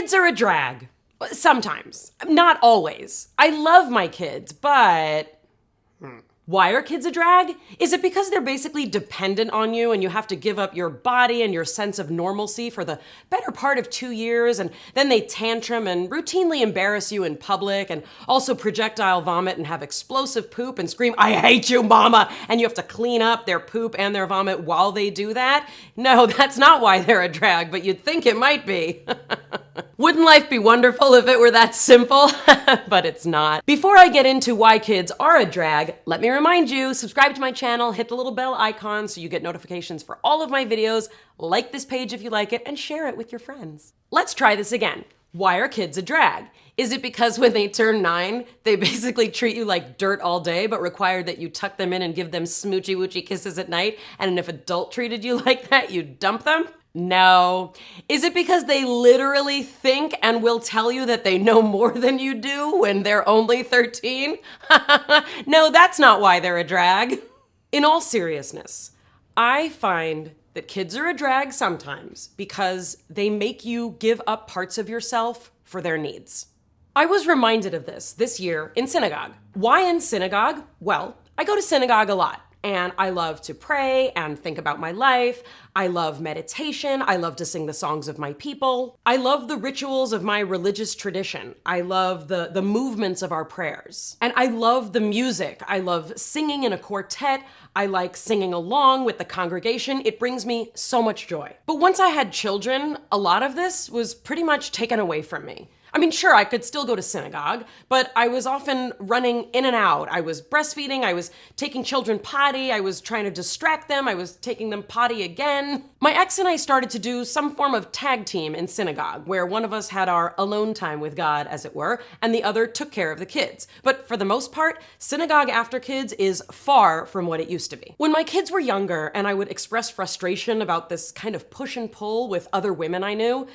Kids are a drag. Sometimes. Not always. I love my kids, but... Why are kids a drag? Is it because they're basically dependent on you and you have to give up your body and your sense of normalcy for the better part of 2 years, and then they tantrum and routinely embarrass you in public and also projectile vomit and have explosive poop and scream, "I hate you, mama," and you have to clean up their poop and their vomit while they do that? No, that's not why they're a drag, but you'd think it might be. Wouldn't life be wonderful if it were that simple? But it's not. Before I get into why kids are a drag, let me remind you, subscribe to my channel, hit the little bell icon so you get notifications for all of my videos, like this page if you like it, and share it with your friends. Let's try this again. Why are kids a drag? Is it because when they turn 9, they basically treat you like dirt all day, but require that you tuck them in and give them smoochy-woochy kisses at night, and if an adult treated you like that, you dump them? No. Is it because they literally think and will tell you that they know more than you do when they're only 13? No, that's not why they're a drag. In all seriousness, I find that kids are a drag sometimes because they make you give up parts of yourself for their needs. I was reminded of this year in synagogue. Why in synagogue? Well, I go to synagogue a lot. And I love to pray and think about my life. I love meditation. I love to sing the songs of my people. I love the rituals of my religious tradition. I love the movements of our prayers. And I love the music. I love singing in a quartet. I like singing along with the congregation. It brings me so much joy. But once I had children, a lot of this was pretty much taken away from me. I mean, sure, I could still go to synagogue, but I was often running in and out. I was breastfeeding, I was taking children potty, I was trying to distract them, I was taking them potty again. My ex and I started to do some form of tag team in synagogue, where one of us had our alone time with God, as it were, and the other took care of the kids. But for the most part, synagogue after kids is far from what it used to be. When my kids were younger and I would express frustration about this kind of push and pull with other women I knew,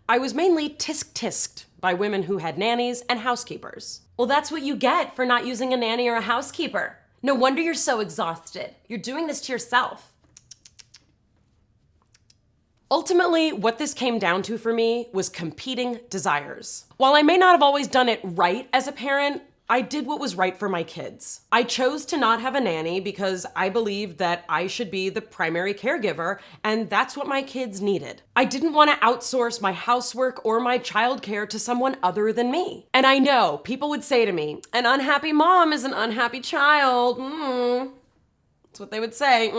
I was mainly tisk-tisked by women who had nannies and housekeepers. Well, that's what you get for not using a nanny or a housekeeper. No wonder you're so exhausted. You're doing this to yourself. Ultimately, what this came down to for me was competing desires. While I may not have always done it right as a parent, I did what was right for my kids. I chose to not have a nanny because I believed that I should be the primary caregiver, and that's what my kids needed. I didn't want to outsource my housework or my childcare to someone other than me. And I know people would say to me, "An unhappy mom is an unhappy child." That's what they would say.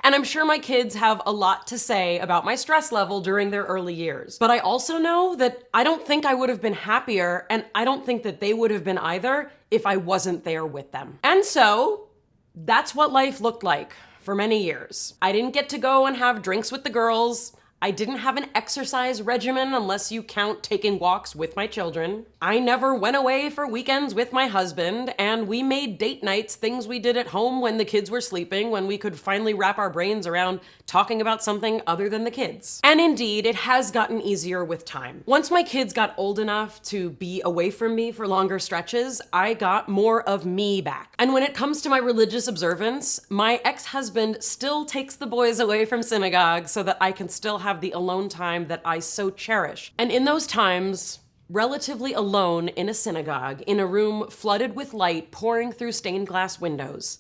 And I'm sure my kids have a lot to say about my stress level during their early years. But I also know that I don't think I would have been happier, and I don't think that they would have been either if I wasn't there with them. And so that's what life looked like for many years. I didn't get to go and have drinks with the girls. I didn't have an exercise regimen unless you count taking walks with my children. I never went away for weekends with my husband, and we made date nights things we did at home when the kids were sleeping, when we could finally wrap our brains around talking about something other than the kids. And indeed, it has gotten easier with time. Once my kids got old enough to be away from me for longer stretches, I got more of me back. And when it comes to my religious observance, my ex-husband still takes the boys away from synagogue so that I can still have the alone time that I so cherish. And in those times, relatively alone in a synagogue, in a room flooded with light pouring through stained glass windows,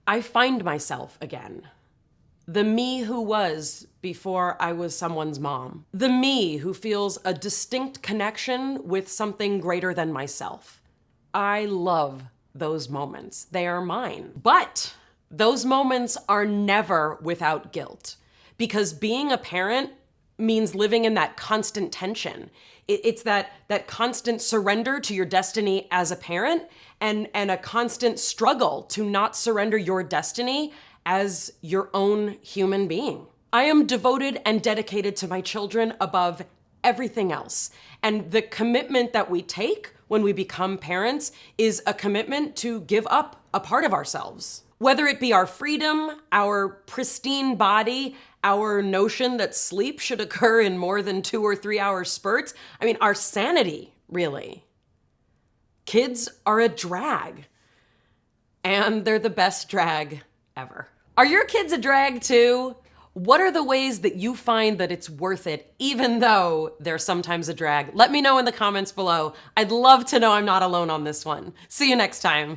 I find myself again. The me who was before I was someone's mom. The me who feels a distinct connection with something greater than myself. I love those moments. They are mine. But those moments are never without guilt, because being a parent means living in that constant tension. It's that constant surrender to your destiny as a parent, and a constant struggle to not surrender your destiny as your own human being. I am devoted and dedicated to my children above everything else. And the commitment that we take when we become parents is a commitment to give up a part of ourselves. Whether it be our freedom, our pristine body, our notion that sleep should occur in more than 2 or 3 hour spurts. I mean, our sanity, really. Kids are a drag. And they're the best drag ever. Are your kids a drag too? What are the ways that you find that it's worth it, even though there's sometimes a drag? Let me know in the comments below. I'd love to know I'm not alone on this one. See you next time.